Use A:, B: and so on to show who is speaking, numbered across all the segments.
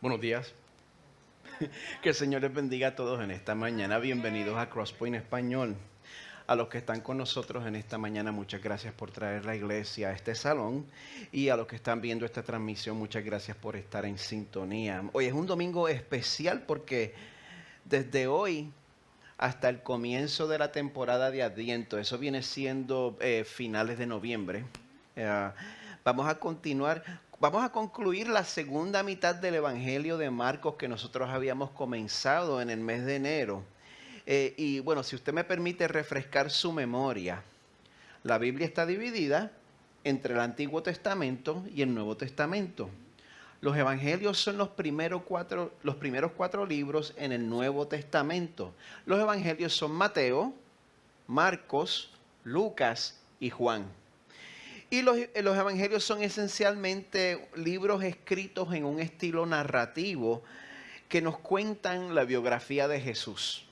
A: Buenos días. Que el Señor les bendiga a todos en esta mañana. Bienvenidos a Crosspoint Español. A los que están con nosotros en esta mañana, muchas gracias por traer la iglesia a este salón. Y a los que están viendo esta transmisión, muchas gracias por estar en sintonía. Hoy es un domingo especial porque desde hoy hasta el comienzo de la temporada de Adviento, eso viene siendo finales de noviembre, eh, vamos a continuar. Vamos a concluir la segunda mitad del Evangelio de Marcos que nosotros habíamos comenzado en el mes de enero. Y bueno, si usted me permite refrescar su memoria, la Biblia está dividida entre el Antiguo Testamento y el Nuevo Testamento. Los Evangelios son los primeros cuatro libros en el Nuevo Testamento. Los Evangelios son Mateo, Marcos, Lucas y Juan. Y los evangelios son esencialmente libros escritos en un estilo narrativo que nos cuentan la biografía de Jesús.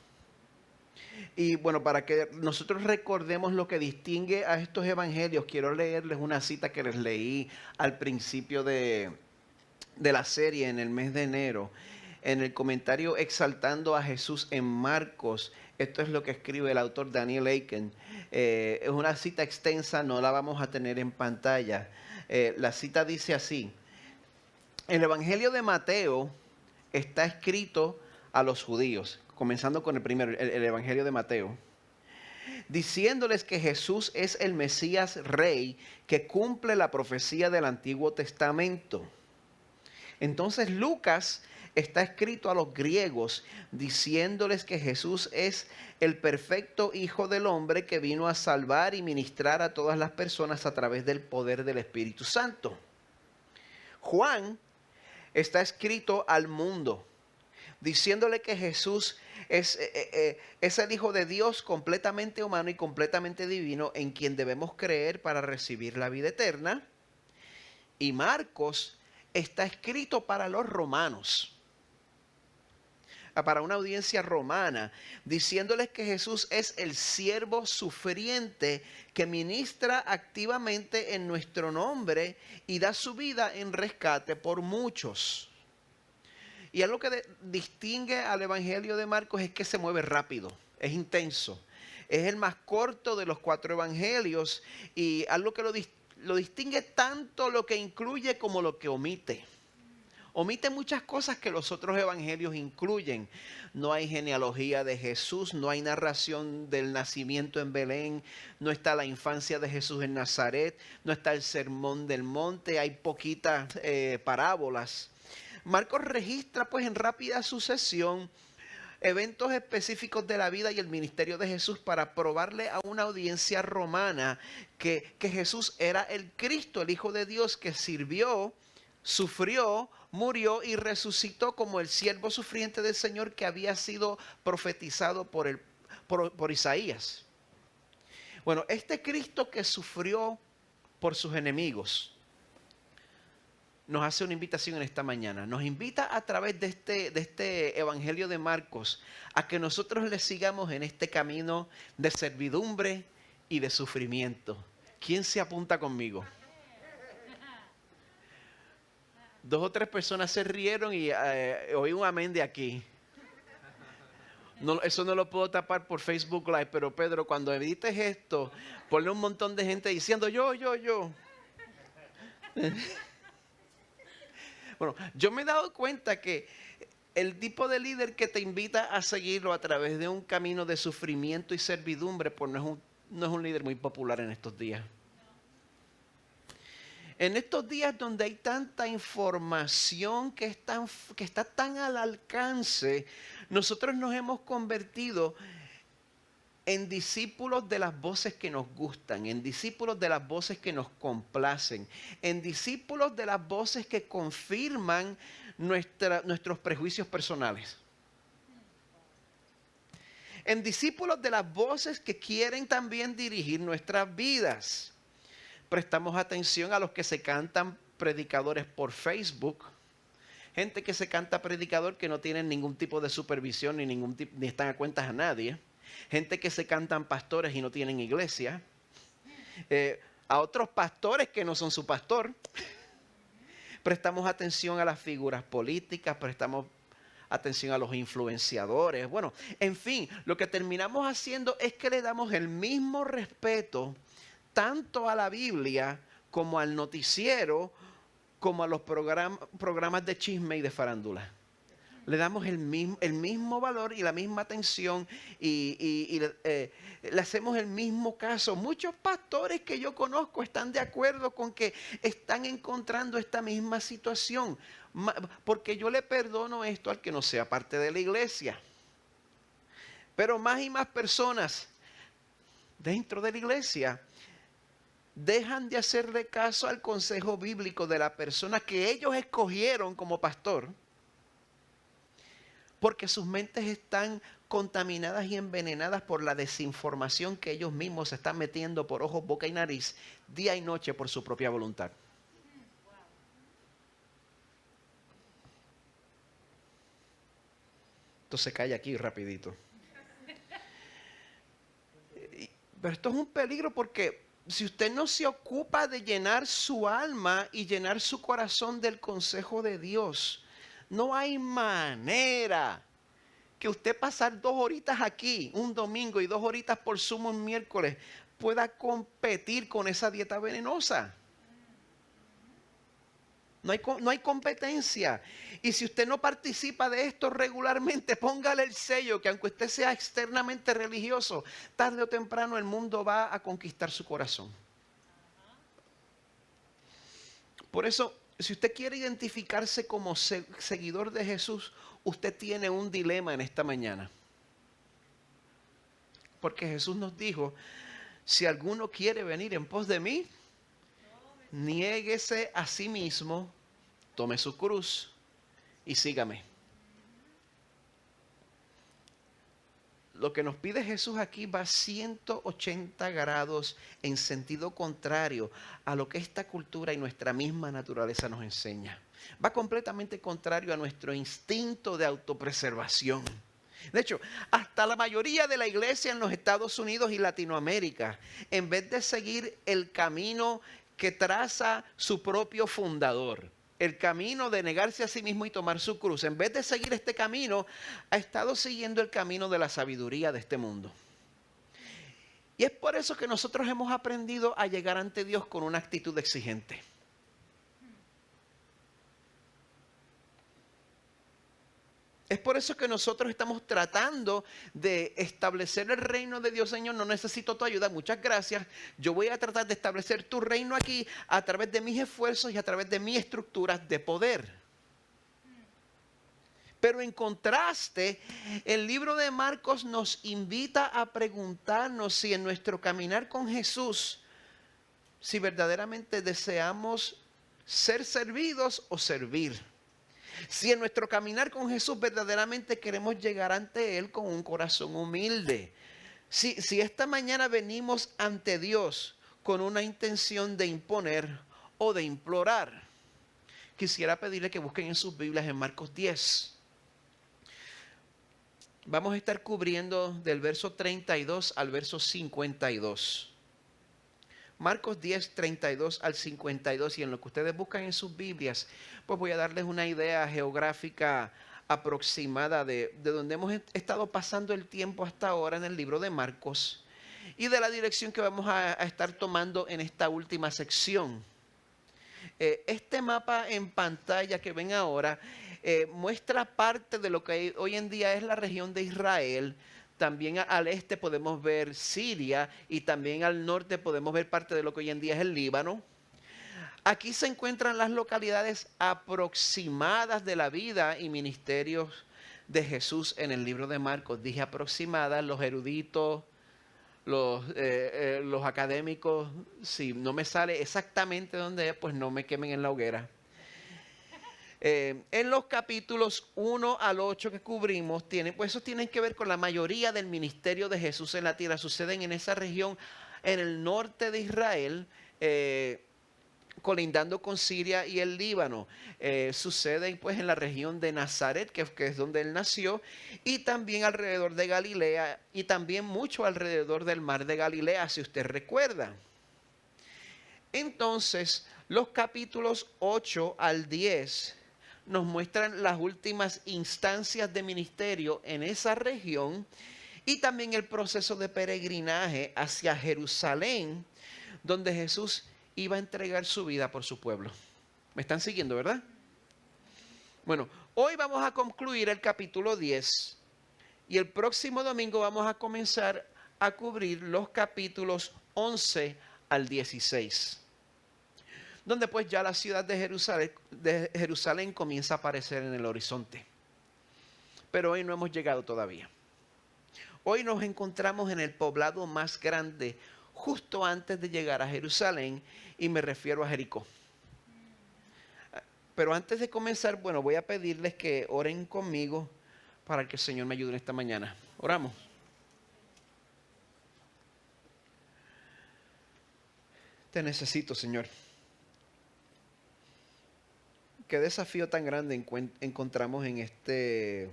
A: Y bueno, para que nosotros recordemos lo que distingue a estos evangelios, quiero leerles una cita que les leí al principio de la serie en el mes de enero. En el comentario Exaltando a Jesús en Marcos, esto es lo que escribe el autor Daniel Akin. Es una cita extensa, no la vamos a tener en pantalla. La cita dice así: el Evangelio de Mateo está escrito a los judíos, comenzando con el primero, el Evangelio de Mateo, diciéndoles que Jesús es el Mesías Rey que cumple la profecía del Antiguo Testamento. Entonces Lucas está escrito a los griegos, diciéndoles que Jesús es el perfecto Hijo del Hombre que vino a salvar y ministrar a todas las personas a través del poder del Espíritu Santo. Juan está escrito al mundo, diciéndole que Jesús es el Hijo de Dios completamente humano y completamente divino, en quien debemos creer para recibir la vida eterna. Y Marcos está escrito para los romanos, para una audiencia romana, diciéndoles que Jesús es el siervo sufriente que ministra activamente en nuestro nombre y da su vida en rescate por muchos. Y algo que distingue al Evangelio de Marcos es que se mueve rápido, es intenso. Es el más corto de los 4 evangelios y algo que lo distingue tanto lo que incluye como lo que omite. Omite muchas cosas que los otros evangelios incluyen. No hay genealogía de Jesús, no hay narración del nacimiento en Belén, no está la infancia de Jesús en Nazaret, no está el sermón del monte, hay poquitas parábolas. Marcos registra pues en rápida sucesión eventos específicos de la vida y el ministerio de Jesús para probarle a una audiencia romana que Jesús era el Cristo, el Hijo de Dios, que sirvió, sufrió, murió y resucitó como el siervo sufriente del Señor que había sido profetizado por Isaías. Bueno, este Cristo que sufrió por sus enemigos nos hace una invitación en esta mañana. Nos invita a través de este Evangelio de Marcos a que nosotros le sigamos en este camino de servidumbre y de sufrimiento. ¿Quién se apunta conmigo? 2 o 3 personas se rieron y oí un amén de aquí. No, eso no lo puedo tapar por Facebook Live, pero Pedro, cuando edites esto, ponle un montón de gente diciendo yo. Bueno, yo me he dado cuenta que el tipo de líder que te invita a seguirlo a través de un camino de sufrimiento y servidumbre, pues no es un líder muy popular en estos días. En estos días donde hay tanta información que está tan al alcance, nosotros nos hemos convertido en discípulos de las voces que nos gustan, en discípulos de las voces que nos complacen, en discípulos de las voces que confirman nuestros prejuicios personales. En discípulos de las voces que quieren también dirigir nuestras vidas. Prestamos atención a los que se cantan predicadores por Facebook. Gente que se canta predicador que no tienen ningún tipo de supervisión ni están a cuentas a nadie. Gente que se cantan pastores y no tienen iglesia. A otros pastores que no son su pastor. Prestamos atención a las figuras políticas, prestamos atención a los influenciadores. Bueno, en fin, lo que terminamos haciendo es que le damos el mismo respeto tanto a la Biblia como al noticiero, como a los programas de chisme y de farándula. Le damos el mismo valor y la misma atención y le hacemos el mismo caso. Muchos pastores que yo conozco están de acuerdo con que están encontrando esta misma situación. Porque yo le perdono esto al que no sea parte de la iglesia. Pero más y más personas dentro de la iglesia dejan de hacerle caso al consejo bíblico de la persona que ellos escogieron como pastor, porque sus mentes están contaminadas y envenenadas por la desinformación que ellos mismos se están metiendo por ojos, boca y nariz, día y noche por su propia voluntad. Entonces calla aquí rapidito. Pero esto es un peligro porque si usted no se ocupa de llenar su alma y llenar su corazón del consejo de Dios, no hay manera que usted pasar 2 horitas aquí un domingo y 2 horitas por Zoom un miércoles pueda competir con esa dieta venenosa. No hay competencia. Y si usted no participa de esto regularmente, póngale el sello que aunque usted sea externamente religioso, tarde o temprano el mundo va a conquistar su corazón. Por eso, si usted quiere identificarse como seguidor de Jesús, usted tiene un dilema en esta mañana. Porque Jesús nos dijo, si alguno quiere venir en pos de mí, niéguese a sí mismo, tome su cruz y sígame. Lo que nos pide Jesús aquí va 180 grados en sentido contrario a lo que esta cultura y nuestra misma naturaleza nos enseña. Va completamente contrario a nuestro instinto de autopreservación. De hecho, hasta la mayoría de la iglesia en los Estados Unidos y Latinoamérica, en vez de seguir el camino que traza su propio fundador, el camino de negarse a sí mismo y tomar su cruz, en vez de seguir este camino, ha estado siguiendo el camino de la sabiduría de este mundo. Y es por eso que nosotros hemos aprendido a llegar ante Dios con una actitud exigente. Es por eso que nosotros estamos tratando de establecer el reino de Dios. Señor, no necesito tu ayuda, muchas gracias. Yo voy a tratar de establecer tu reino aquí a través de mis esfuerzos y a través de mis estructuras de poder. Pero en contraste, el libro de Marcos nos invita a preguntarnos si en nuestro caminar con Jesús, si verdaderamente deseamos ser servidos o servir. Si en nuestro caminar con Jesús verdaderamente queremos llegar ante Él con un corazón humilde. Si esta mañana venimos ante Dios con una intención de imponer o de implorar, quisiera pedirle que busquen en sus Biblias en Marcos 10. Vamos a estar cubriendo del verso 32 al verso 52. Marcos 10, 32 al 52, y en lo que ustedes buscan en sus Biblias, pues voy a darles una idea geográfica aproximada de donde hemos estado pasando el tiempo hasta ahora en el libro de Marcos y de la dirección que vamos a estar tomando en esta última sección. Este mapa en pantalla que ven ahora muestra parte de lo que hoy en día es la región de Israel. También al este podemos ver Siria y también al norte podemos ver parte de lo que hoy en día es el Líbano. Aquí se encuentran las localidades aproximadas de la vida y ministerios de Jesús en el libro de Marcos. Dije aproximadas, los eruditos, los académicos, si no me sale exactamente dónde es, pues no me quemen en la hoguera. En los capítulos 1 al 8 que cubrimos, pues eso tienen que ver con la mayoría del ministerio de Jesús en la tierra. Suceden en esa región, en el norte de Israel, colindando con Siria y el Líbano. Suceden pues en la región de Nazaret, que es donde él nació, y también alrededor de Galilea, y también mucho alrededor del mar de Galilea, si usted recuerda. Entonces, Los capítulos 8 al 10 nos muestran las últimas instancias de ministerio en esa región y también el proceso de peregrinaje hacia Jerusalén, donde Jesús iba a entregar su vida por su pueblo. ¿Me están siguiendo, verdad? Bueno, hoy vamos a concluir el capítulo 10 y el próximo domingo vamos a comenzar a cubrir los capítulos 11 al 16. Donde pues ya la ciudad de Jerusalén comienza a aparecer en el horizonte. Pero hoy no hemos llegado todavía. Hoy nos encontramos en el poblado más grande, justo antes de llegar a Jerusalén, y me refiero a Jericó. Pero antes de comenzar, bueno, voy a pedirles que oren conmigo para que el Señor me ayude en esta mañana. Oramos. Te necesito, Señor. Qué desafío tan grande encontramos en este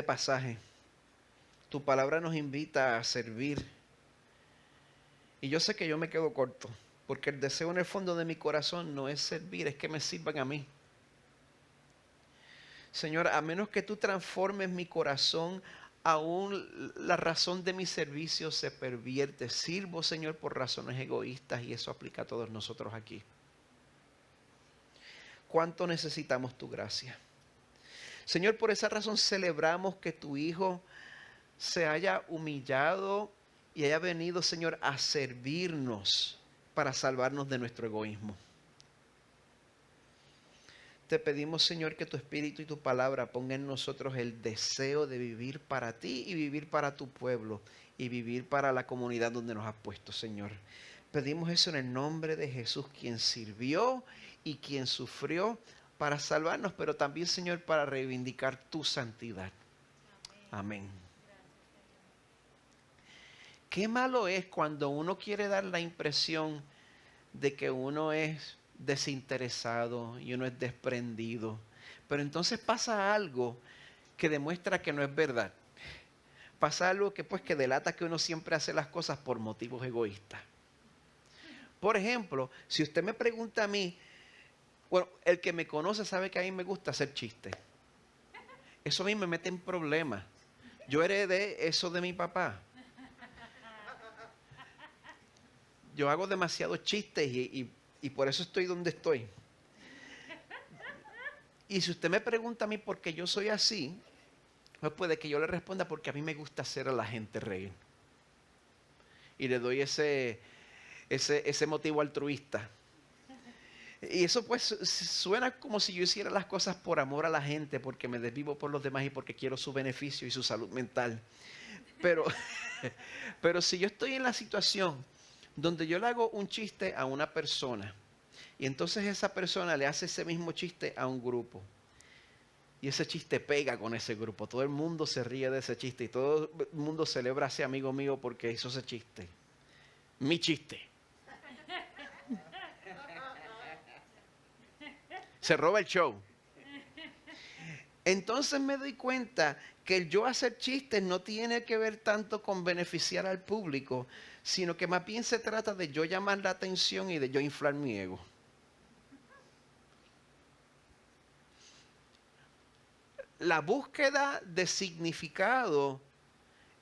A: pasaje. Tu palabra nos invita a servir. Y yo sé que yo me quedo corto, porque el deseo en el fondo de mi corazón no es servir, es que me sirvan a mí. Señor, a menos que tú transformes mi corazón, aún la razón de mi servicio se pervierte. Sirvo, Señor, por razones egoístas y eso aplica a todos nosotros aquí. ¿Cuánto necesitamos tu gracia? Señor, por esa razón celebramos que tu Hijo se haya humillado y haya venido, Señor, a servirnos para salvarnos de nuestro egoísmo. Te pedimos, Señor, que tu Espíritu y tu palabra pongan en nosotros el deseo de vivir para ti y vivir para tu pueblo y vivir para la comunidad donde nos has puesto, Señor. Pedimos eso en el nombre de Jesús, quien sirvió y quien sufrió para salvarnos, pero también, Señor, para reivindicar tu santidad. Amén. Qué malo es cuando uno quiere dar la impresión de que uno es desinteresado y uno es desprendido. Pero entonces pasa algo que demuestra que no es verdad. Pasa algo que delata que uno siempre hace las cosas por motivos egoístas. Por ejemplo, si usted me pregunta a mí, bueno, el que me conoce sabe que a mí me gusta hacer chistes. Eso a mí me mete en problemas. Yo heredé eso de mi papá. Yo hago demasiados chistes y por eso estoy donde estoy. Y si usted me pregunta a mí por qué yo soy así, pues puede que yo le responda porque a mí me gusta hacer a la gente reír. Y le doy ese motivo altruista. Y eso pues suena como si yo hiciera las cosas por amor a la gente, porque me desvivo por los demás y porque quiero su beneficio y su salud mental. Pero si yo estoy en la situación donde yo le hago un chiste a una persona y entonces esa persona le hace ese mismo chiste a un grupo y ese chiste pega con ese grupo, todo el mundo se ríe de ese chiste y todo el mundo celebra a ese amigo mío porque hizo ese chiste, mi chiste, se roba el show. Entonces me doy cuenta que el yo hacer chistes no tiene que ver tanto con beneficiar al público, sino que más bien se trata de yo llamar la atención y de yo inflar mi ego. La búsqueda de significado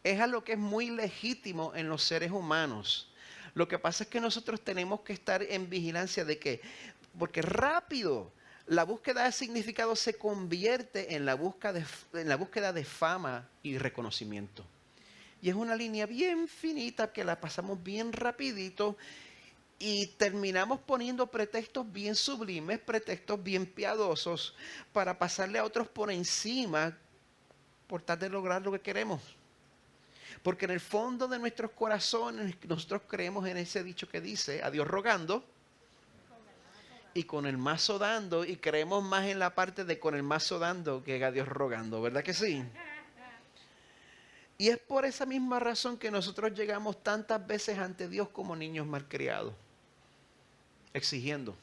A: es algo que es muy legítimo en los seres humanos. Lo que pasa es que nosotros tenemos que estar en vigilancia de que, porque rápido, la búsqueda de significado se convierte en la búsqueda de fama y reconocimiento. Y es una línea bien finita que la pasamos bien rapidito y terminamos poniendo pretextos bien sublimes, pretextos bien piadosos para pasarle a otros por encima por tal de lograr lo que queremos. Porque en el fondo de nuestros corazones nosotros creemos en ese dicho que dice, a Dios rogando y con el mazo dando, y creemos más en la parte de con el mazo dando que a Dios rogando, ¿verdad que sí? Y es por esa misma razón que nosotros llegamos tantas veces ante Dios como niños malcriados, exigiendo,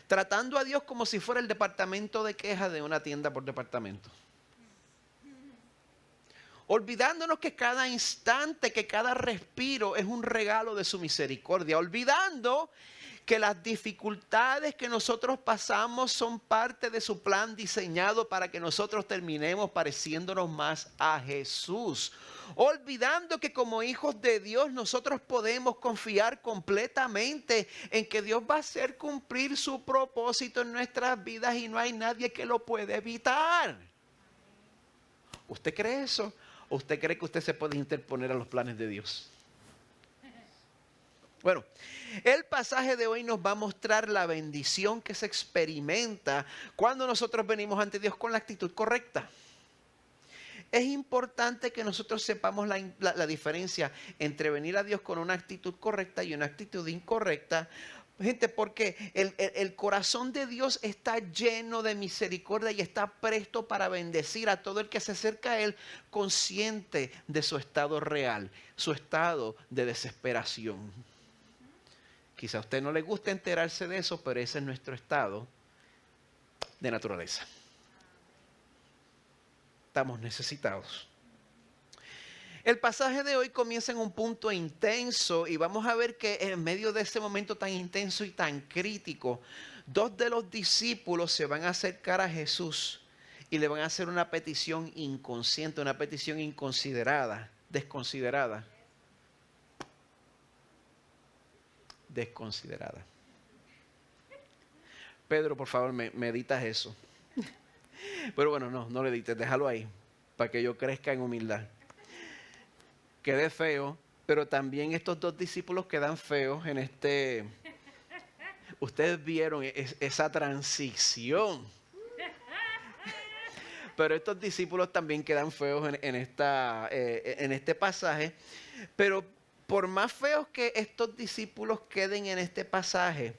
A: tratando a Dios como si fuera el departamento de quejas de una tienda por departamento. olvidándonos que cada instante, que cada respiro es un regalo de su misericordia, olvidando que las dificultades que nosotros pasamos son parte de su plan diseñado para que nosotros terminemos pareciéndonos más a Jesús. Olvidando que como hijos de Dios nosotros podemos confiar completamente en que Dios va a hacer cumplir su propósito en nuestras vidas y no hay nadie que lo pueda evitar. ¿Usted cree eso? ¿O usted cree que usted se puede interponer a los planes de Dios? Bueno, el pasaje de hoy nos va a mostrar la bendición que se experimenta cuando nosotros venimos ante Dios con la actitud correcta. Es importante que nosotros sepamos la diferencia entre venir a Dios con una actitud correcta y una actitud incorrecta. Gente, porque el corazón de Dios está lleno de misericordia y está presto para bendecir a todo el que se acerca a Él, consciente de su estado real, su estado de desesperación. Quizá a usted no le guste enterarse de eso, pero ese es nuestro estado de naturaleza. Estamos necesitados. El pasaje de hoy comienza en un punto intenso y vamos a ver que en medio de ese momento tan intenso y tan crítico, dos de los discípulos se van a acercar a Jesús y le van a hacer una petición inconsciente, una petición inconsiderada, desconsiderada. Pedro, por favor, me editas eso. Pero bueno, no lo edites, déjalo ahí, para que yo crezca en humildad. Quede feo, pero también estos dos discípulos quedan feos en este... Ustedes vieron esa transición. Pero estos discípulos también quedan feos en este pasaje. Pero por más feos que estos discípulos queden en este pasaje,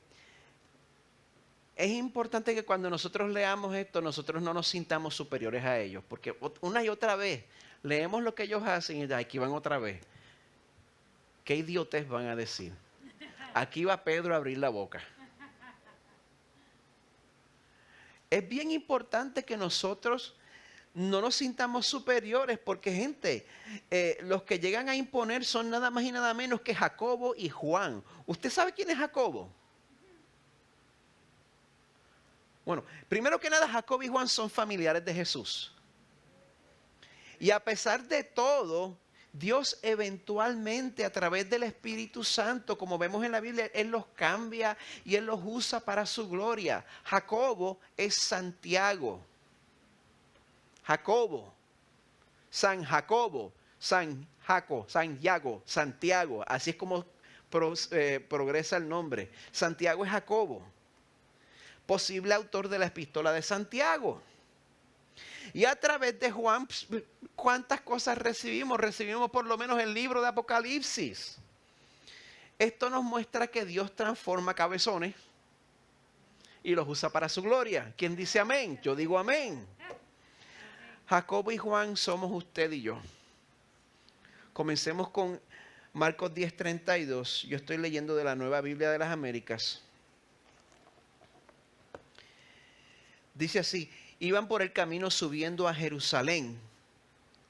A: es importante que cuando nosotros leamos esto, nosotros no nos sintamos superiores a ellos. Porque una y otra vez leemos lo que ellos hacen y aquí van otra vez. ¿Qué idiotez van a decir? Aquí va Pedro a abrir la boca. Es bien importante que nosotros no nos sintamos superiores porque, gente, los que llegan a imponer son nada más y nada menos que Jacobo y Juan. ¿Usted sabe quién es Jacobo? Bueno, primero que nada, Jacobo y Juan son familiares de Jesús. Y a pesar de todo, Dios eventualmente a través del Espíritu Santo, como vemos en la Biblia, Él los cambia y Él los usa para su gloria. Jacobo es Santiago. Jacobo, San Jacobo, San Jaco, San Yago, Santiago. Así es como progresa el nombre. Santiago es Jacobo, posible autor de la epístola de Santiago. Y a través de Juan, ¿cuántas cosas recibimos? Recibimos por lo menos el libro de Apocalipsis. Esto nos muestra que Dios transforma cabezones y los usa para su gloria. ¿Quién dice amén? Yo digo amén. Jacobo y Juan somos usted y yo. Comencemos con Marcos 10:32. Yo estoy leyendo de la Nueva Biblia de las Américas. Dice así: iban por el camino subiendo a Jerusalén.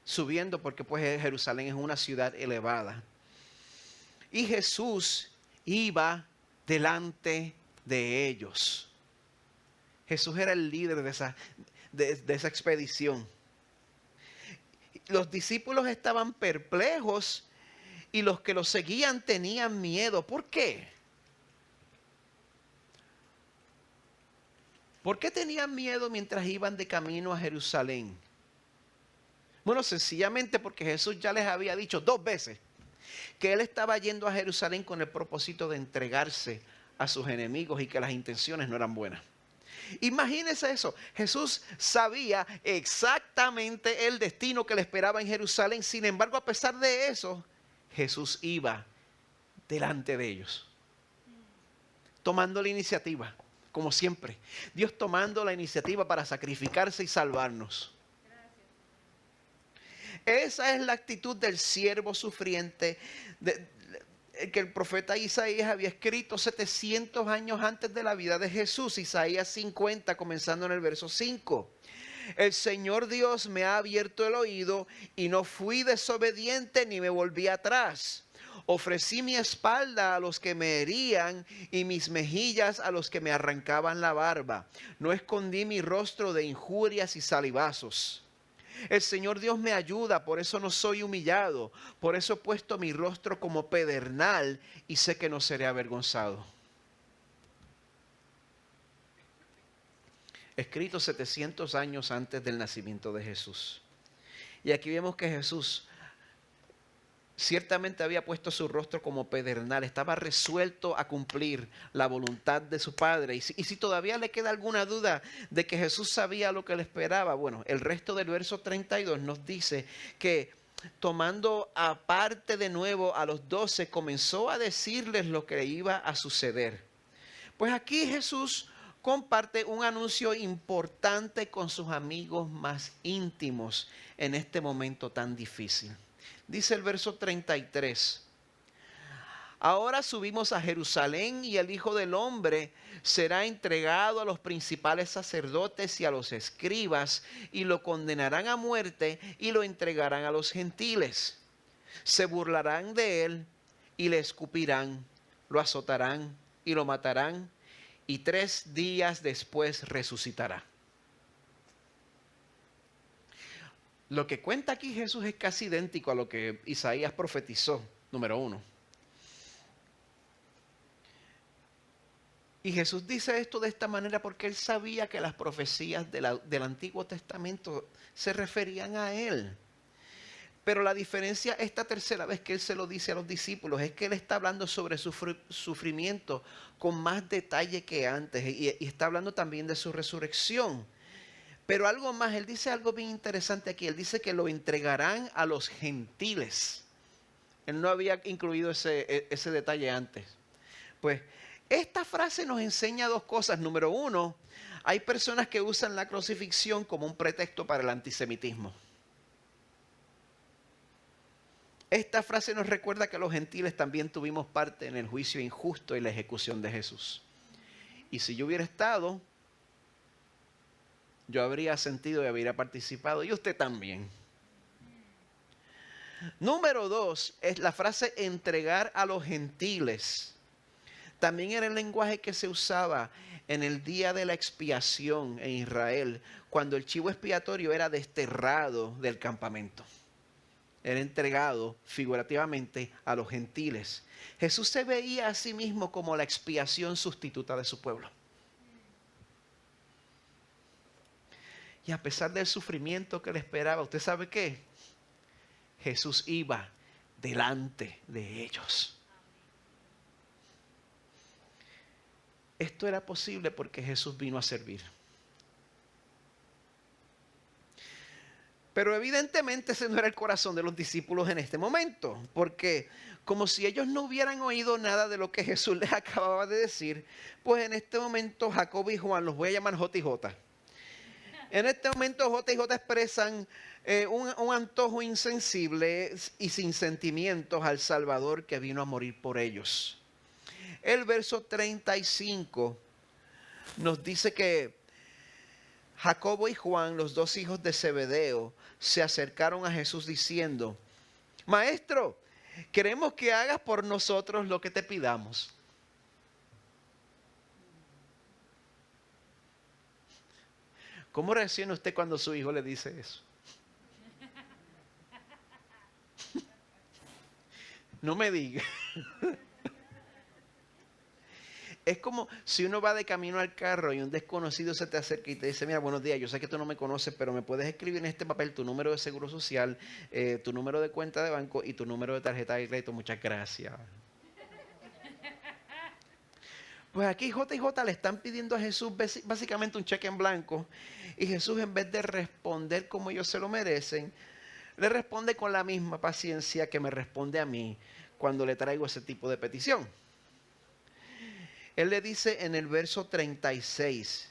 A: Subiendo porque pues Jerusalén es una ciudad elevada. Y Jesús iba delante de ellos. Jesús era el líder de esa expedición. Los discípulos estaban perplejos y los que los seguían tenían miedo. ¿Por qué? ¿Por qué tenían miedo mientras iban de camino a Jerusalén? Bueno, sencillamente porque Jesús ya les había dicho 2 veces que Él estaba yendo a Jerusalén con el propósito de entregarse a sus enemigos y que las intenciones no eran buenas. Imagínense eso. Jesús sabía exactamente el destino que le esperaba en Jerusalén. Sin embargo, a pesar de eso, Jesús iba delante de ellos, tomando la iniciativa, como siempre. Dios tomando la iniciativa para sacrificarse y salvarnos. Esa es la actitud del siervo sufriente que el profeta Isaías había escrito 700 años antes de la vida de Jesús. Isaías 50, comenzando en el verso 5. El Señor Dios me ha abierto el oído y no fui desobediente ni me volví atrás. Ofrecí mi espalda a los que me herían y mis mejillas a los que me arrancaban la barba. No escondí mi rostro de injurias y salivazos. El Señor Dios me ayuda, por eso no soy humillado. Por eso he puesto mi rostro como pedernal y sé que no seré avergonzado. Escrito 700 años antes del nacimiento de Jesús. Y aquí vemos que Jesús ciertamente había puesto su rostro como pedernal, estaba resuelto a cumplir la voluntad de su Padre. Y si todavía le queda alguna duda de que Jesús sabía lo que le esperaba, bueno, el resto del verso 32 nos dice que tomando aparte de nuevo a los 12, comenzó a decirles lo que iba a suceder. Pues aquí Jesús comparte un anuncio importante con sus amigos más íntimos en este momento tan difícil. Dice el verso 33. Ahora subimos a Jerusalén y el Hijo del Hombre será entregado a los principales sacerdotes y a los escribas y lo condenarán a muerte y lo entregarán a los gentiles. Se burlarán de él y le escupirán, lo azotarán y lo matarán y 3 días después resucitará. Lo que cuenta aquí Jesús es casi idéntico a lo que Isaías profetizó, número 1. Y Jesús dice esto de esta manera porque él sabía que las profecías del Antiguo Testamento se referían a él. Pero la diferencia esta tercera vez que él se lo dice a los discípulos es que él está hablando sobre su sufrimiento con más detalle que antes y está hablando también de su resurrección. Pero algo más, él dice algo bien interesante aquí. Él dice que lo entregarán a los gentiles. Él no había incluido ese detalle antes. Pues esta frase nos enseña 2 cosas. Número 1, hay personas que usan la crucifixión como un pretexto para el antisemitismo. Esta frase nos recuerda que los gentiles también tuvimos parte en el juicio injusto y la ejecución de Jesús. Y si yo hubiera estado, yo habría sentido y habría participado, y usted también. Número 2 es la frase entregar a los gentiles. También era el lenguaje que se usaba en el día de la expiación en Israel, cuando el chivo expiatorio era desterrado del campamento. Era entregado figurativamente a los gentiles. Jesús se veía a sí mismo como la expiación sustituta de su pueblo. Y a pesar del sufrimiento que le esperaba, ¿usted sabe qué? Jesús iba delante de ellos. Esto era posible porque Jesús vino a servir. Pero evidentemente ese no era el corazón de los discípulos en este momento, porque como si ellos no hubieran oído nada de lo que Jesús les acababa de decir, pues en este momento Jacobo y Juan, los voy a llamar J y J. En este momento J y J expresan un antojo insensible y sin sentimientos al Salvador que vino a morir por ellos. El verso 35 nos dice que Jacobo y Juan, los 2 hijos de Zebedeo, se acercaron a Jesús diciendo: Maestro, queremos que hagas por nosotros lo que te pidamos. ¿Cómo reacciona usted cuando su hijo le dice eso? No me diga. Es como si uno va de camino al carro y un desconocido se te acerca y te dice: mira, buenos días, yo sé que tú no me conoces, pero me puedes escribir en este papel tu número de seguro social, tu número de cuenta de banco y tu número de tarjeta de crédito. Muchas gracias. Pues aquí J y J le están pidiendo a Jesús básicamente un cheque en blanco, y Jesús, en vez de responder como ellos se lo merecen, le responde con la misma paciencia que me responde a mí cuando le traigo ese tipo de petición. Él le dice en el verso 36,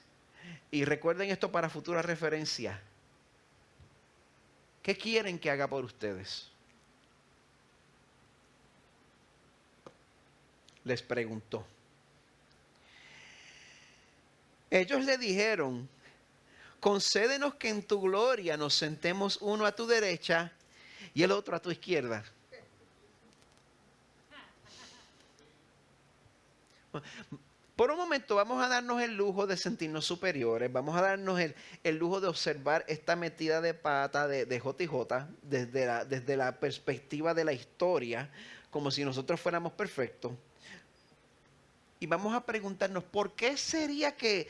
A: y recuerden esto para futura referencia: ¿qué quieren que haga por ustedes? Les preguntó. Ellos le dijeron: concédenos que en tu gloria nos sentemos uno a tu derecha y el otro a tu izquierda. Por un momento vamos a darnos el lujo de sentirnos superiores, vamos a darnos el lujo de observar esta metida de pata de JJ desde la perspectiva de la historia, como si nosotros fuéramos perfectos. Y vamos a preguntarnos, ¿por qué sería que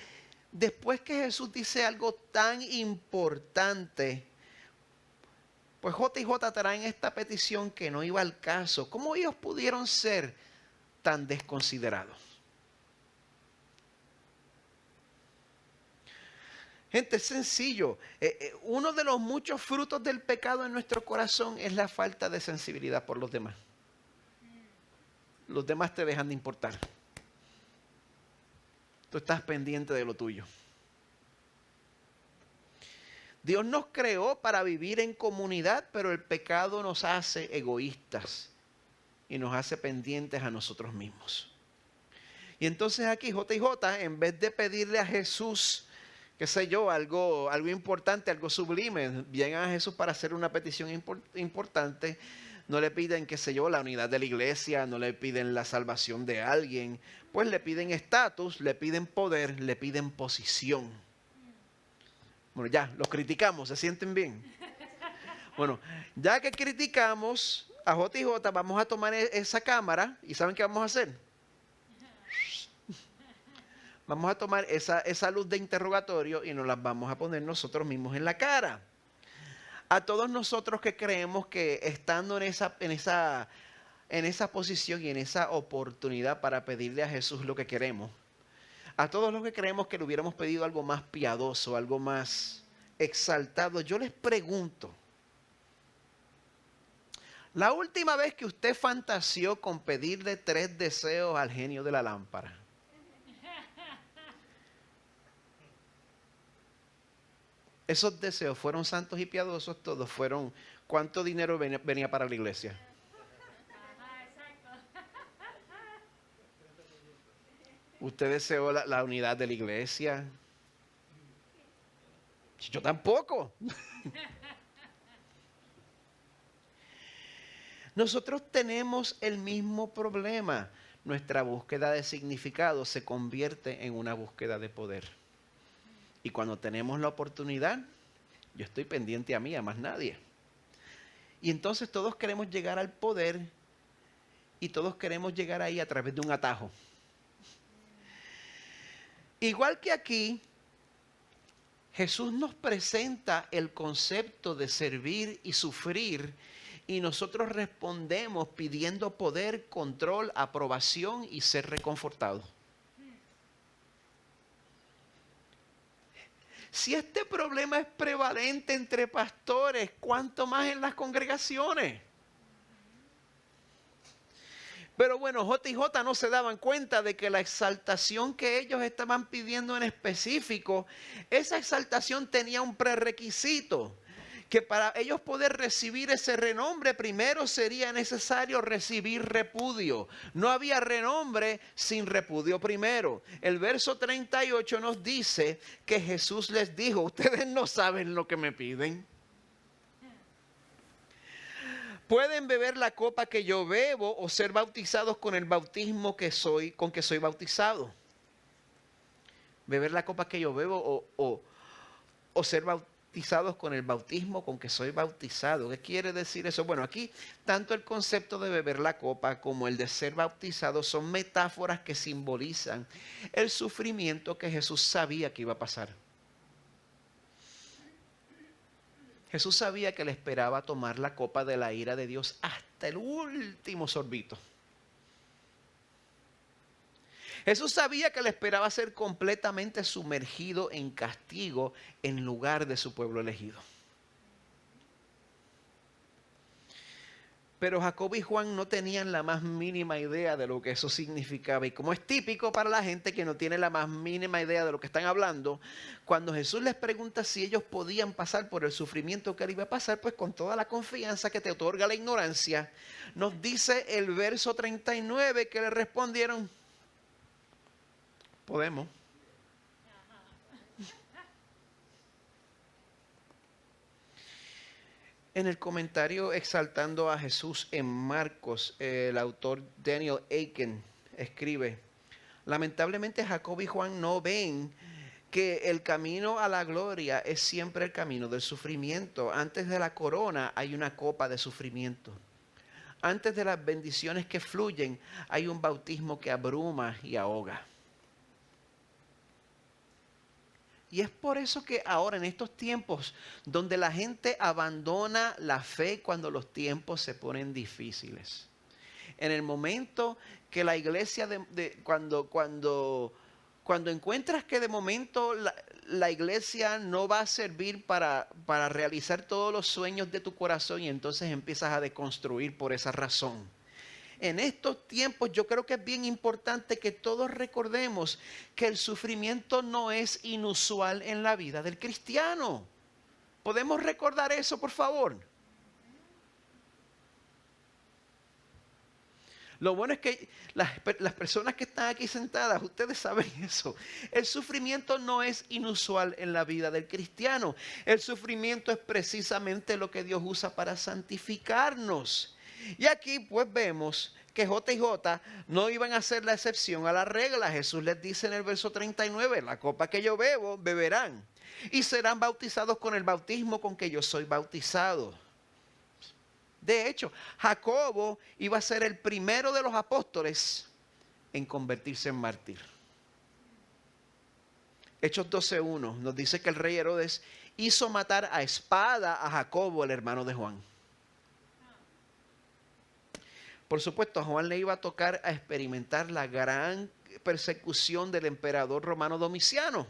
A: después que Jesús dice algo tan importante, pues JJ traen esta petición que no iba al caso? ¿Cómo ellos pudieron ser tan desconsiderados? Gente, es sencillo. Uno de los muchos frutos del pecado en nuestro corazón es la falta de sensibilidad por los demás. Los demás te dejan de importar. Tú estás pendiente de lo tuyo. Dios nos creó para vivir en comunidad, pero el pecado nos hace egoístas y nos hace pendientes a nosotros mismos. Y entonces aquí JJ, en vez de pedirle a Jesús, qué sé yo, algo importante, algo sublime, llegan a Jesús para hacer una petición importante, no le piden, qué sé yo, la unidad de la iglesia, no le piden la salvación de alguien, pues le piden estatus, le piden poder, le piden posición. Bueno, ya, los criticamos, ¿se sienten bien? Bueno, ya que criticamos a JJ, vamos a tomar esa cámara y ¿saben qué vamos a hacer? Vamos a tomar esa luz de interrogatorio y nos la vamos a poner nosotros mismos en la cara. A todos nosotros que creemos que estando en esa posición y en esa oportunidad para pedirle a Jesús lo que queremos, a todos los que creemos que le hubiéramos pedido algo más piadoso, algo más exaltado, yo les pregunto, la última vez que usted fantaseó con pedirle 3 deseos al genio de la lámpara, esos deseos fueron santos y piadosos, todos fueron, ¿cuánto dinero venía para la iglesia? ¿Usted deseó la unidad de la iglesia? Yo tampoco. Nosotros tenemos el mismo problema. Nuestra búsqueda de significado se convierte en una búsqueda de poder. Y cuando tenemos la oportunidad, yo estoy pendiente a mí, a más nadie. Y entonces todos queremos llegar al poder y todos queremos llegar ahí a través de un atajo. Igual que aquí, Jesús nos presenta el concepto de servir y sufrir y nosotros respondemos pidiendo poder, control, aprobación y ser reconfortados. Si este problema es prevalente entre pastores, ¿cuánto más en las congregaciones? Pero bueno, JJ no se daban cuenta de que la exaltación que ellos estaban pidiendo en específico, esa exaltación tenía un prerequisito, que para ellos poder recibir ese renombre primero sería necesario recibir repudio. No había renombre sin repudio primero. El verso 38 nos dice que Jesús les dijo, ustedes no saben lo que me piden. Pueden beber la copa que yo bebo o ser bautizados con el bautismo con que soy bautizado. Beber la copa que yo bebo o ser bautizados con el bautismo con que soy bautizado. ¿Qué quiere decir eso? Bueno, aquí tanto el concepto de beber la copa como el de ser bautizado son metáforas que simbolizan el sufrimiento que Jesús sabía que iba a pasar. Jesús sabía que le esperaba tomar la copa de la ira de Dios hasta el último sorbito. Jesús sabía que le esperaba ser completamente sumergido en castigo en lugar de su pueblo elegido. Pero Jacobo y Juan no tenían la más mínima idea de lo que eso significaba. Y como es típico para la gente que no tiene la más mínima idea de lo que están hablando, cuando Jesús les pregunta si ellos podían pasar por el sufrimiento que él iba a pasar, pues con toda la confianza que te otorga la ignorancia, nos dice el verso 39 que le respondieron, podemos. En el comentario exaltando a Jesús en Marcos, el autor Daniel Aiken escribe: lamentablemente Jacob y Juan no ven que el camino a la gloria es siempre el camino del sufrimiento. Antes de la corona hay una copa de sufrimiento. Antes de las bendiciones que fluyen hay un bautismo que abruma y ahoga. Y es por eso que ahora en estos tiempos donde la gente abandona la fe cuando los tiempos se ponen difíciles. En el momento que la iglesia, cuando encuentras que de momento la iglesia no va a servir para realizar todos los sueños de tu corazón, y entonces empiezas a deconstruir por esa razón. En estos tiempos yo creo que es bien importante que todos recordemos que el sufrimiento no es inusual en la vida del cristiano. ¿Podemos recordar eso, por favor? Lo bueno es que las personas que están aquí sentadas, ustedes saben eso. El sufrimiento no es inusual en la vida del cristiano. El sufrimiento es precisamente lo que Dios usa para santificarnos. Y aquí pues vemos que J y J no iban a ser la excepción a la regla. Jesús les dice en el verso 39, la copa que yo bebo, beberán. Y serán bautizados con el bautismo con que yo soy bautizado. De hecho, Jacobo iba a ser el primero de los apóstoles en convertirse en mártir. Hechos 12:1 nos dice que el rey Herodes hizo matar a espada a Jacobo, el hermano de Juan. Por supuesto, a Juan le iba a tocar a experimentar la gran persecución del emperador romano Domiciano.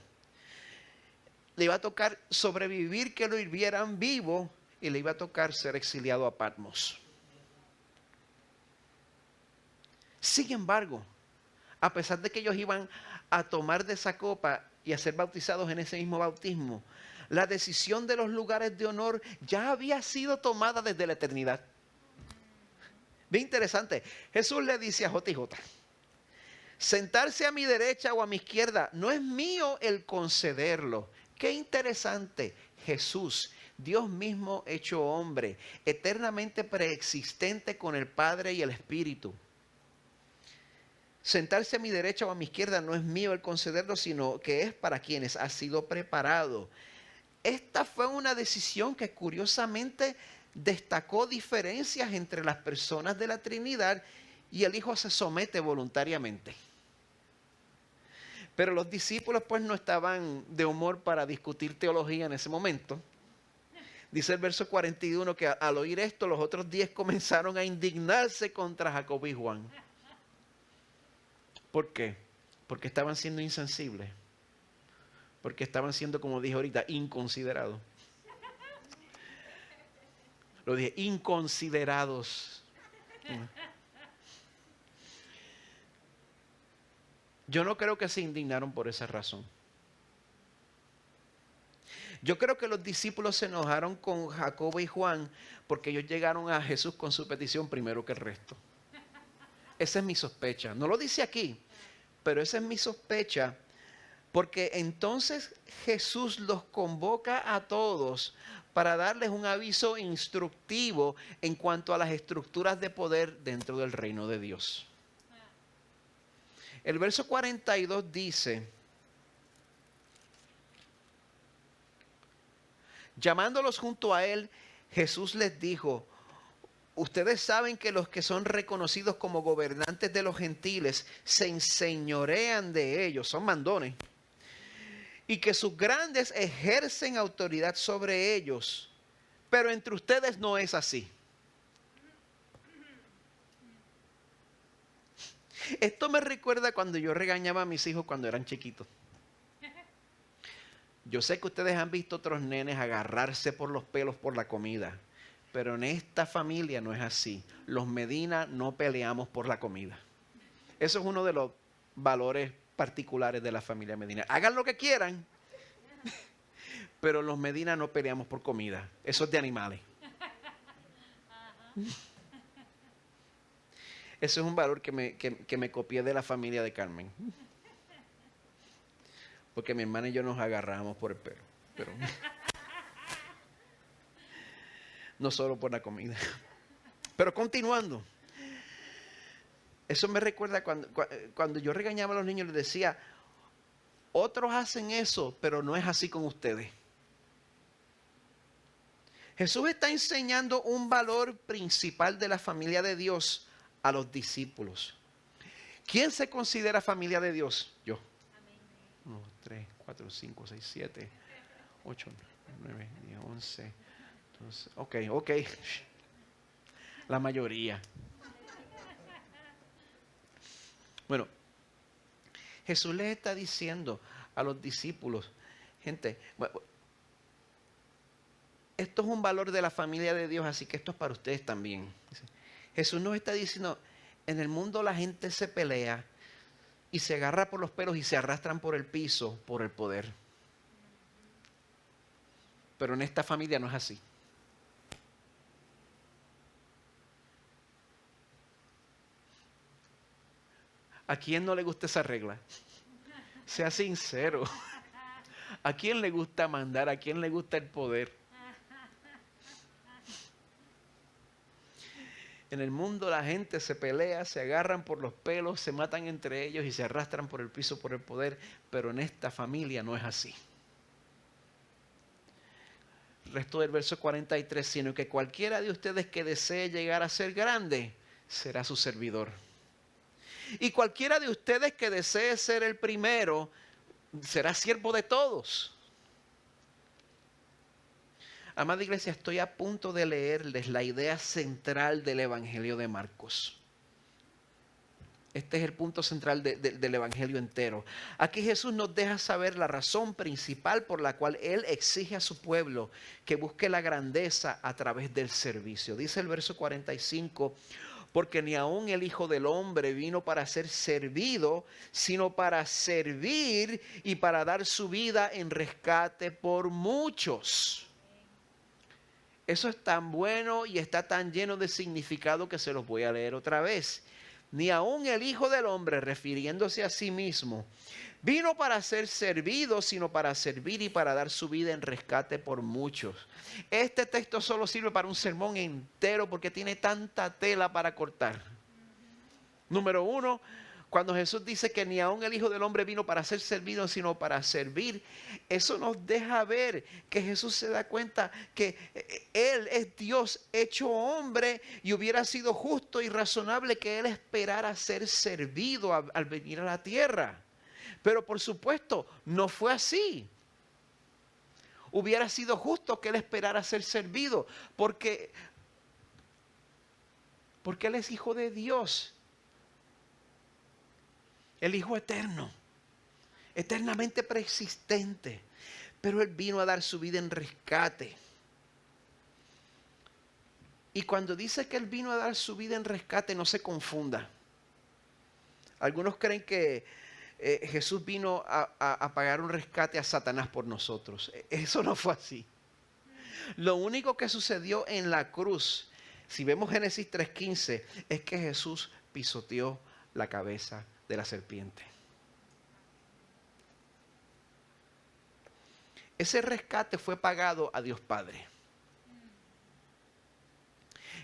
A: Le iba a tocar sobrevivir, que lo hirvieran vivo, y le iba a tocar ser exiliado a Patmos. Sin embargo, a pesar de que ellos iban a tomar de esa copa y a ser bautizados en ese mismo bautismo, la decisión de los lugares de honor ya había sido tomada desde la eternidad. Bien interesante. Jesús le dice a JJ, sentarse a mi derecha o a mi izquierda no es mío el concederlo. Qué interesante. Jesús, Dios mismo hecho hombre, eternamente preexistente con el Padre y el Espíritu. Sentarse a mi derecha o a mi izquierda no es mío el concederlo, sino que es para quienes ha sido preparado. Esta fue una decisión que curiosamente destacó diferencias entre las personas de la Trinidad, y el Hijo se somete voluntariamente. Pero los discípulos pues no estaban de humor para discutir teología en ese momento. Dice el verso 41 que al oír esto los otros 10 comenzaron a indignarse contra Jacobo y Juan. ¿Por qué? Porque estaban siendo insensibles. Porque estaban siendo, como dije ahorita, inconsiderados. Lo dije, inconsiderados. Yo no creo que se indignaron por esa razón. Yo creo que los discípulos se enojaron con Jacobo y Juan porque ellos llegaron a Jesús con su petición primero que el resto. Esa es mi sospecha. No lo dice aquí, pero esa es mi sospecha, porque entonces Jesús los convoca a todos para darles un aviso instructivo en cuanto a las estructuras de poder dentro del reino de Dios. El verso 42 dice, llamándolos junto a él, Jesús les dijo, ustedes saben que los que son reconocidos como gobernantes de los gentiles se enseñorean de ellos, son mandones, y que sus grandes ejercen autoridad sobre ellos, pero entre ustedes no es así. Esto me recuerda cuando yo regañaba a mis hijos cuando eran chiquitos. Yo sé que ustedes han visto otros nenes agarrarse por los pelos por la comida, pero en esta familia no es así. Los Medina no peleamos por la comida. Eso es uno de los valores particulares de la familia Medina. Hagan lo que quieran, pero los Medina no peleamos por comida. Eso es de animales. Eso es un valor que me copié de la familia de Carmen. Porque mi hermana y yo nos agarramos por el pelo. Pero no solo por la comida. Pero continuando, eso me recuerda cuando yo regañaba a los niños, les decía, otros hacen eso, pero no es así con ustedes. Jesús está enseñando un valor principal de la familia de Dios a los discípulos. ¿Quién se considera familia de Dios? Yo. 1, 2, 3, 4, 5, 6, 7, 8, 9, 10, 11. Entonces, ok. La mayoría. Bueno, Jesús les está diciendo a los discípulos, gente, esto es un valor de la familia de Dios, así que esto es para ustedes también. Jesús nos está diciendo, en el mundo la gente se pelea y se agarra por los pelos y se arrastran por el piso por el poder. Pero en esta familia no es así. ¿A quién no le gusta esa regla? Sea sincero. ¿A quién le gusta mandar? ¿A quién le gusta el poder? En el mundo la gente se pelea, se agarran por los pelos, se matan entre ellos y se arrastran por el piso por el poder, pero en esta familia no es así. El resto del verso 43, sino que cualquiera de ustedes que desee llegar a ser grande, será su servidor. Y cualquiera de ustedes que desee ser el primero, será siervo de todos. Amada iglesia, estoy a punto de leerles la idea central del Evangelio de Marcos. Este es el punto central del Evangelio entero. Aquí Jesús nos deja saber la razón principal por la cual Él exige a su pueblo que busque la grandeza a través del servicio. Dice el verso 45, porque ni aun el Hijo del Hombre vino para ser servido, sino para servir y para dar su vida en rescate por muchos. Eso es tan bueno y está tan lleno de significado que se los voy a leer otra vez. Ni aun el Hijo del Hombre, refiriéndose a sí mismo, vino para ser servido, sino para servir y para dar su vida en rescate por muchos. Este texto solo sirve para un sermón entero porque tiene tanta tela para cortar. Número 1, cuando Jesús dice que ni aun el Hijo del Hombre vino para ser servido, sino para servir, eso nos deja ver que Jesús se da cuenta que Él es Dios hecho hombre y hubiera sido justo y razonable que Él esperara ser servido al venir a la tierra. Pero por supuesto, no fue así. Hubiera sido justo que Él esperara ser servido, porque Él es Hijo de Dios. El Hijo eterno, eternamente preexistente, pero Él vino a dar su vida en rescate. Y cuando dice que Él vino a dar su vida en rescate, no se confunda. Algunos creen que Jesús vino a pagar un rescate a Satanás por nosotros. Eso no fue así. Lo único que sucedió en la cruz, si vemos Génesis 3:15, es que Jesús pisoteó la cabeza de la serpiente. Ese rescate fue pagado a Dios Padre.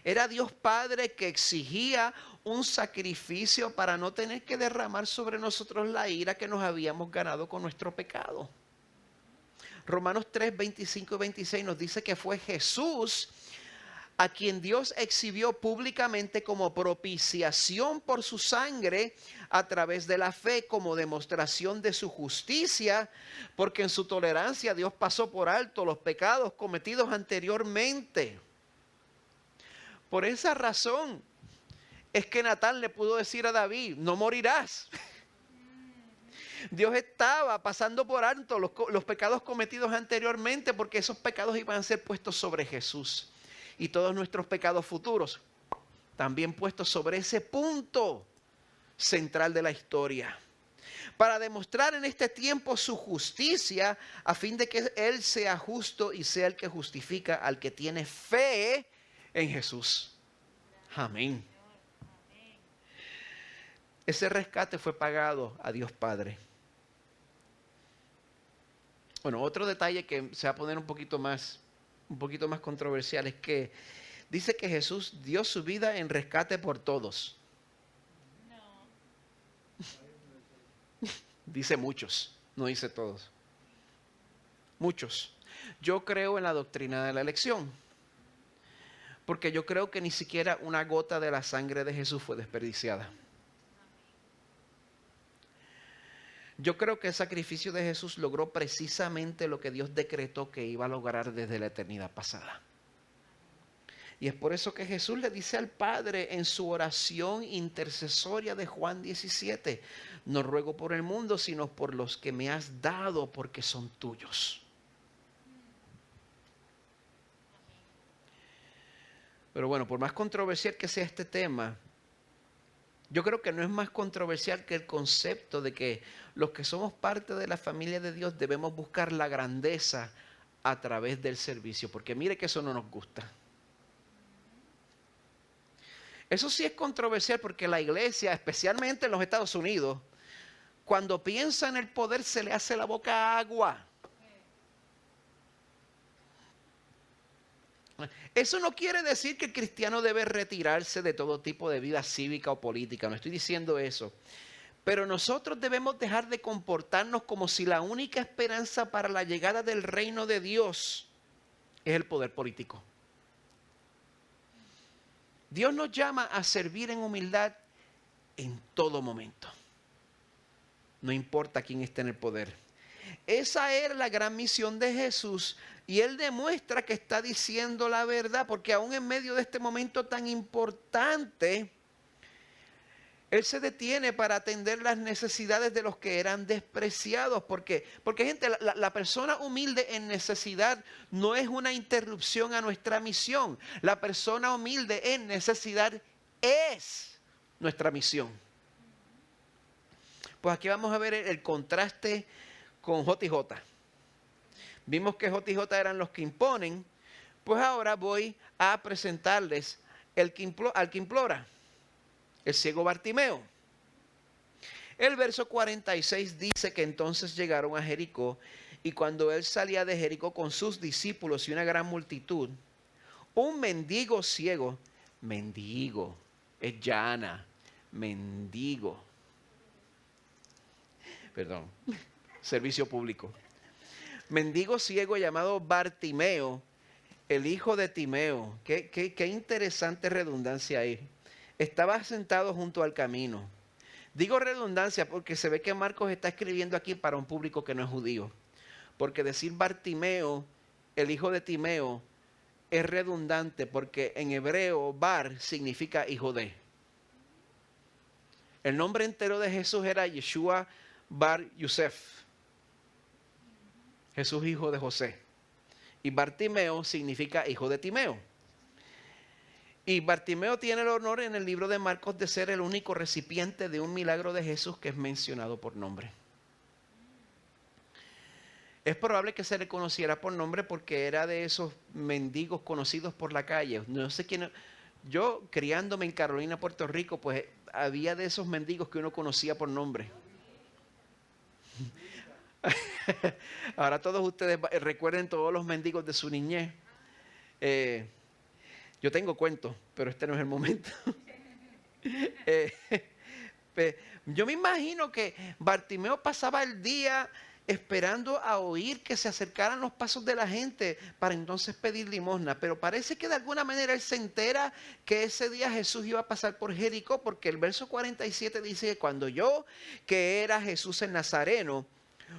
A: Era Dios Padre que exigía un sacrificio para no tener que derramar sobre nosotros la ira que nos habíamos ganado con nuestro pecado. Romanos 3, 25 y 26 nos dice que fue Jesús a quien Dios exhibió públicamente como propiciación por su sangre a través de la fe, como demostración de su justicia, porque en su tolerancia Dios pasó por alto los pecados cometidos anteriormente. Por esa razón es que Natán le pudo decir a David, no morirás. Dios estaba pasando por alto los pecados cometidos anteriormente, porque esos pecados iban a ser puestos sobre Jesús. Y todos nuestros pecados futuros también puestos sobre ese punto central de la historia. Para demostrar en este tiempo su justicia, a fin de que Él sea justo y sea el que justifica al que tiene fe en Jesús. Amén. Ese rescate fue pagado a Dios Padre. Bueno, otro detalle que se va a poner un poquito más un poquito más controversial, es que dice que Jesús dio su vida en rescate por todos. Dice muchos, no dice todos. Muchos. Yo creo en la doctrina de la elección, porque yo creo que ni siquiera una gota de la sangre de Jesús fue desperdiciada. Yo creo que el sacrificio de Jesús logró precisamente lo que Dios decretó que iba a lograr desde la eternidad pasada. Y es por eso que Jesús le dice al Padre en su oración intercesoria de Juan 17, no ruego por el mundo, sino por los que me has dado, porque son tuyos. Pero bueno, por más controversial que sea este tema, yo creo que no es más controversial que el concepto de que los que somos parte de la familia de Dios debemos buscar la grandeza a través del servicio, porque mire que eso no nos gusta. Eso sí es controversial porque la iglesia, especialmente en los Estados Unidos, cuando piensa en el poder se le hace la boca agua. Eso no quiere decir que el cristiano debe retirarse de todo tipo de vida cívica o política, no estoy diciendo eso. Pero nosotros debemos dejar de comportarnos como si la única esperanza para la llegada del reino de Dios es el poder político. Dios nos llama a servir en humildad en todo momento. No importa quién esté en el poder. Esa era la gran misión de Jesús y Él demuestra que está diciendo la verdad, porque aún en medio de este momento tan importante, Él se detiene para atender las necesidades de los que eran despreciados. Porque gente, la persona humilde en necesidad no es una interrupción a nuestra misión. La persona humilde en necesidad es nuestra misión. Pues aquí vamos a ver el contraste con JJ. Vimos que JJ eran los que imponen. Pues ahora voy a presentarles al que implora. El ciego Bartimeo. El verso 46 dice que entonces llegaron a Jericó y cuando él salía de Jericó con sus discípulos y una gran multitud, un mendigo ciego, mendigo, es llana, mendigo, perdón, servicio público, mendigo ciego llamado Bartimeo, el hijo de Timeo, qué interesante redundancia ahí. Estaba sentado junto al camino. Digo redundancia porque se ve que Marcos está escribiendo aquí para un público que no es judío. Porque decir Bartimeo, el hijo de Timeo, es redundante porque en hebreo Bar significa hijo de. El nombre entero de Jesús era Yeshua Bar Yosef. Jesús hijo de José. Y Bartimeo significa hijo de Timeo. Y Bartimeo tiene el honor en el libro de Marcos de ser el único recipiente de un milagro de Jesús que es mencionado por nombre. Es probable que se le conociera por nombre porque era de esos mendigos conocidos por la calle. No sé quién. Yo, criándome en Carolina, Puerto Rico, pues había de esos mendigos que uno conocía por nombre. Ahora todos ustedes recuerden todos los mendigos de su niñez. Yo tengo cuentos, pero este no es el momento. Yo me imagino que Bartimeo pasaba el día esperando a oír que se acercaran los pasos de la gente para entonces pedir limosna. Pero parece que de alguna manera él se entera que ese día Jesús iba a pasar por Jericó, porque el verso 47 dice que cuando oyó que era Jesús el Nazareno,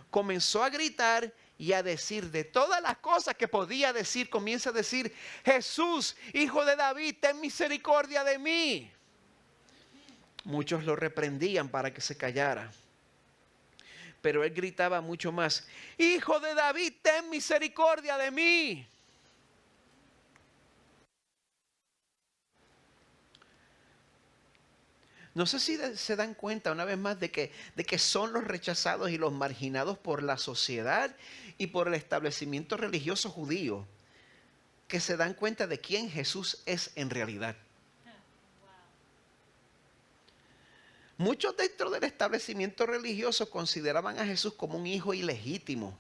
A: comenzó a gritar y a decir de todas las cosas que podía decir, comienza a decir: Jesús, hijo de David, ten misericordia de mí. Muchos lo reprendían para que se callara, pero él gritaba mucho más: Hijo de David, ten misericordia de mí. No sé si se dan cuenta una vez más de que son los rechazados y los marginados por la sociedad y por el establecimiento religioso judío que se dan cuenta de quién Jesús es en realidad. Muchos dentro del establecimiento religioso consideraban a Jesús como un hijo ilegítimo.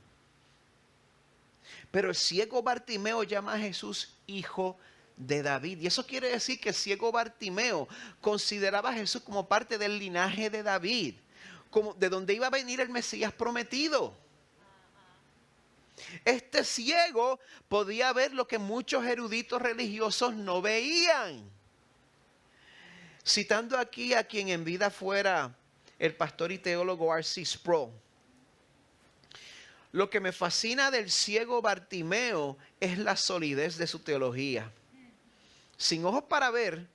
A: Pero el ciego Bartimeo llama a Jesús hijo de David. Y eso quiere decir que el ciego Bartimeo consideraba a Jesús como parte del linaje de David, como de donde iba a venir el Mesías prometido. Este ciego podía ver lo que muchos eruditos religiosos no veían. Citando aquí a quien en vida fuera el pastor y teólogo R.C. Sproul. Lo que me fascina del ciego Bartimeo es la solidez de su teología. Sin ojos para ver,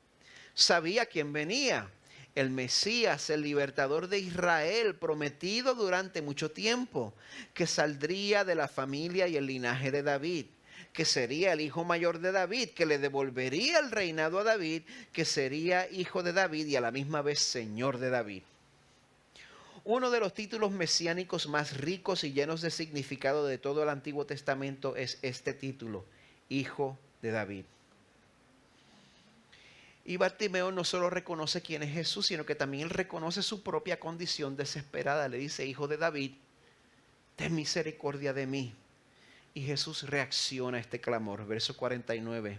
A: sabía quién venía. El Mesías, el libertador de Israel, prometido durante mucho tiempo, que saldría de la familia y el linaje de David, que sería el hijo mayor de David, que le devolvería el reinado a David, que sería hijo de David y a la misma vez señor de David. Uno de los títulos mesiánicos más ricos y llenos de significado de todo el Antiguo Testamento es este título, Hijo de David. Y Bartimeo no solo reconoce quién es Jesús, sino que también él reconoce su propia condición desesperada. Le dice, Hijo de David, ten misericordia de mí. Y Jesús reacciona a este clamor. Verso 49.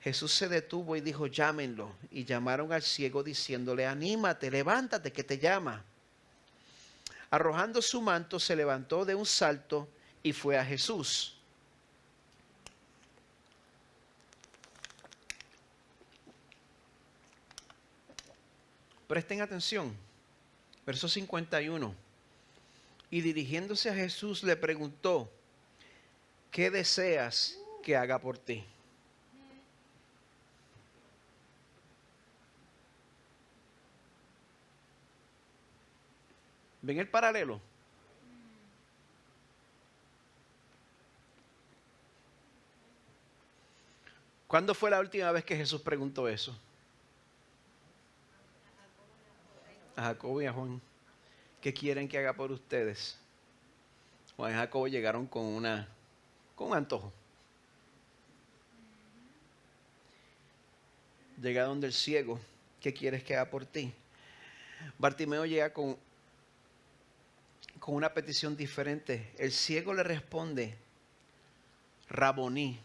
A: Jesús se detuvo y dijo, llámenlo. Y llamaron al ciego diciéndole, anímate, levántate, que te llama. Arrojando su manto, se levantó de un salto y fue a Jesús. Presten atención. Verso 51. Y dirigiéndose a Jesús le preguntó, ¿qué deseas que haga por ti? ¿Ven el paralelo? ¿Cuándo fue la última vez que Jesús preguntó eso? A Jacobo y a Juan. ¿Qué quieren que haga por ustedes? Juan y Jacobo llegaron con un antojo. Llega donde el ciego. ¿Qué quieres que haga por ti? Bartimeo llega con una petición diferente. El ciego le responde, Raboní,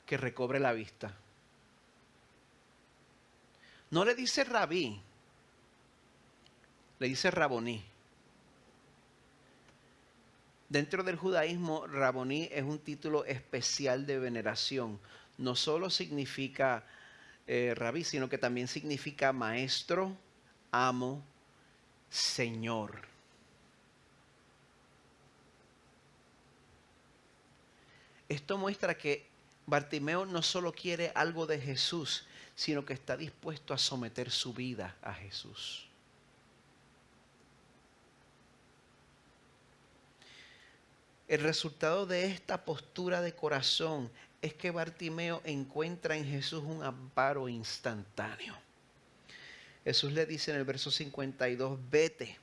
A: que recobre la vista. No le dice rabí, le dice Raboní. Dentro del judaísmo, Raboní es un título especial de veneración. No solo significa rabí, sino que también significa maestro, amo, Señor. Esto muestra que Bartimeo no solo quiere algo de Jesús, sino que está dispuesto a someter su vida a Jesús. El resultado de esta postura de corazón es que Bartimeo encuentra en Jesús un amparo instantáneo. Jesús le dice en el verso 52, vete,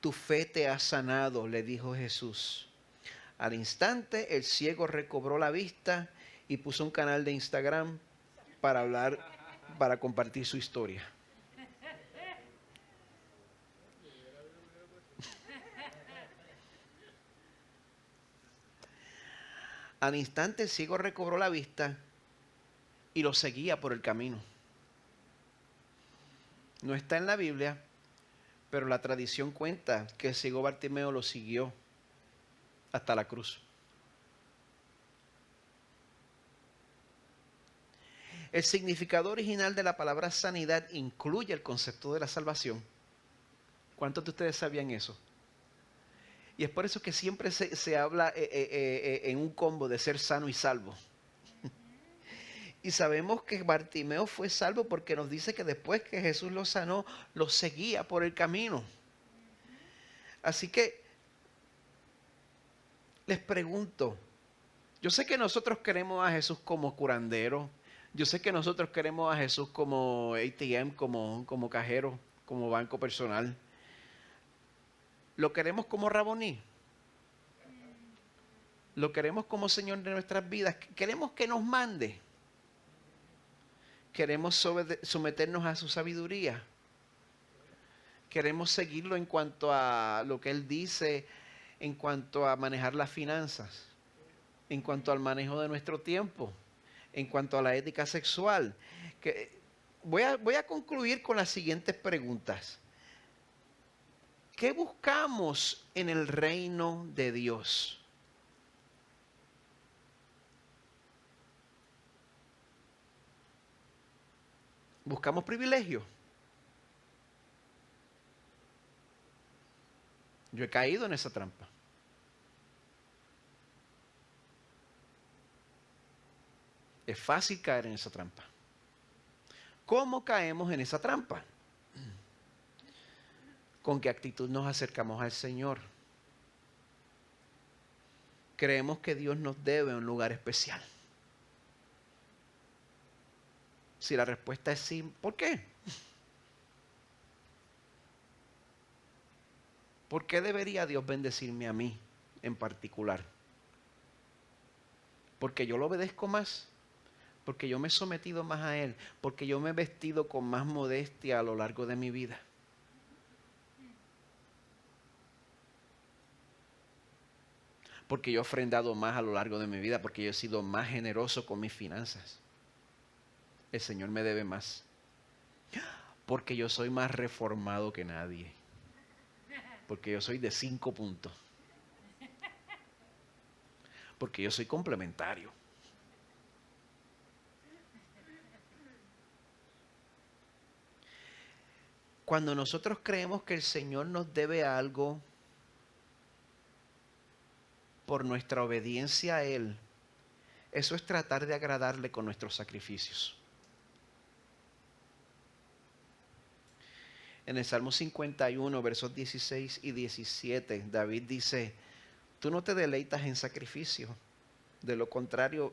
A: tu fe te ha sanado, le dijo Jesús. Al instante el ciego recobró la vista y puso un canal de Instagram para compartir su historia. Al instante el ciego recobró la vista y lo seguía por el camino. No está en la Biblia, pero la tradición cuenta que el ciego Bartimeo lo siguió hasta la cruz. El significado original de la palabra sanidad incluye el concepto de la salvación. ¿Cuántos de ustedes sabían eso? Y es por eso que siempre se habla en un combo de ser sano y salvo. Y sabemos que Bartimeo fue salvo porque nos dice que después que Jesús lo sanó, lo seguía por el camino. Así que les pregunto, yo sé que nosotros queremos a Jesús como curandero, yo sé que nosotros queremos a Jesús como ATM, como cajero, como banco personal. ¿Lo queremos como Raboní? ¿Lo queremos como Señor de nuestras vidas? ¿Queremos que nos mande? ¿Queremos someternos a su sabiduría? ¿Queremos seguirlo en cuanto a lo que Él dice en cuanto a manejar las finanzas, en cuanto al manejo de nuestro tiempo, en cuanto a la ética sexual. Voy a concluir con las siguientes preguntas. ¿Qué buscamos en el reino de Dios? ¿Buscamos privilegio? Yo he caído en esa trampa. Es fácil caer en esa trampa. ¿Cómo caemos en esa trampa? ¿Con qué actitud nos acercamos al Señor? Creemos que Dios nos debe un lugar especial. Si la respuesta es sí, ¿por qué? ¿Por qué debería Dios bendecirme a mí en particular? ¿Porque yo lo obedezco más? ¿Porque yo me he sometido más a Él? ¿Porque yo me he vestido con más modestia a lo largo de mi vida? ¿Porque yo he ofrendado más a lo largo de mi vida? ¿Porque yo he sido más generoso con mis finanzas? El Señor me debe más. Porque yo soy más reformado que nadie. Porque yo soy de 5 puntos. Porque yo soy complementario. Cuando nosotros creemos que el Señor nos debe algo por nuestra obediencia a Él, eso es tratar de agradarle con nuestros sacrificios. En el Salmo 51, versos 16 y 17, David dice, tú no te deleitas en sacrificio, de lo contrario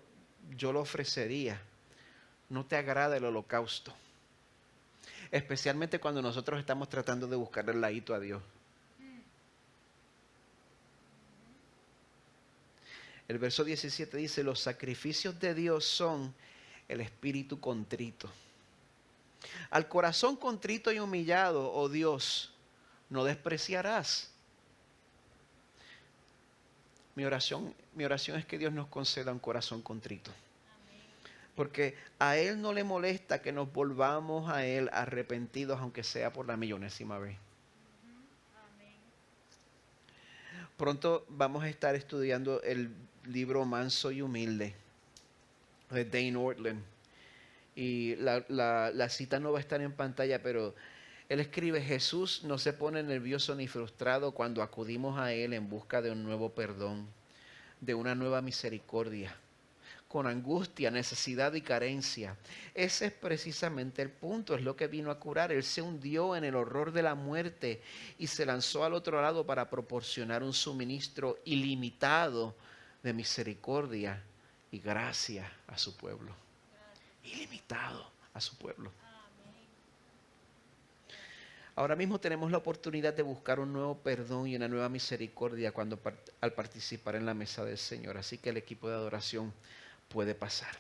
A: yo lo ofrecería. No te agrada el holocausto. Especialmente cuando nosotros estamos tratando de buscar el ladito a Dios. El verso 17 dice, los sacrificios de Dios son el espíritu contrito. Al corazón contrito y humillado, oh Dios, no despreciarás. Mi oración es que Dios nos conceda un corazón contrito. Porque a Él no le molesta que nos volvamos a Él arrepentidos, aunque sea por la millonésima vez. Pronto vamos a estar estudiando el libro Manso y Humilde de Dane Ortlund. Y la cita no va a estar en pantalla, pero él escribe, Jesús no se pone nervioso ni frustrado cuando acudimos a Él en busca de un nuevo perdón, de una nueva misericordia, con angustia, necesidad y carencia. Ese es precisamente el punto, es lo que vino a curar. Él se hundió en el horror de la muerte y se lanzó al otro lado para proporcionar un suministro ilimitado de misericordia y gracia a su pueblo. Ilimitado a su pueblo. Ahora mismo tenemos la oportunidad de buscar un nuevo perdón y una nueva misericordia al participar en la mesa del Señor. Así que el equipo de adoración puede pasar.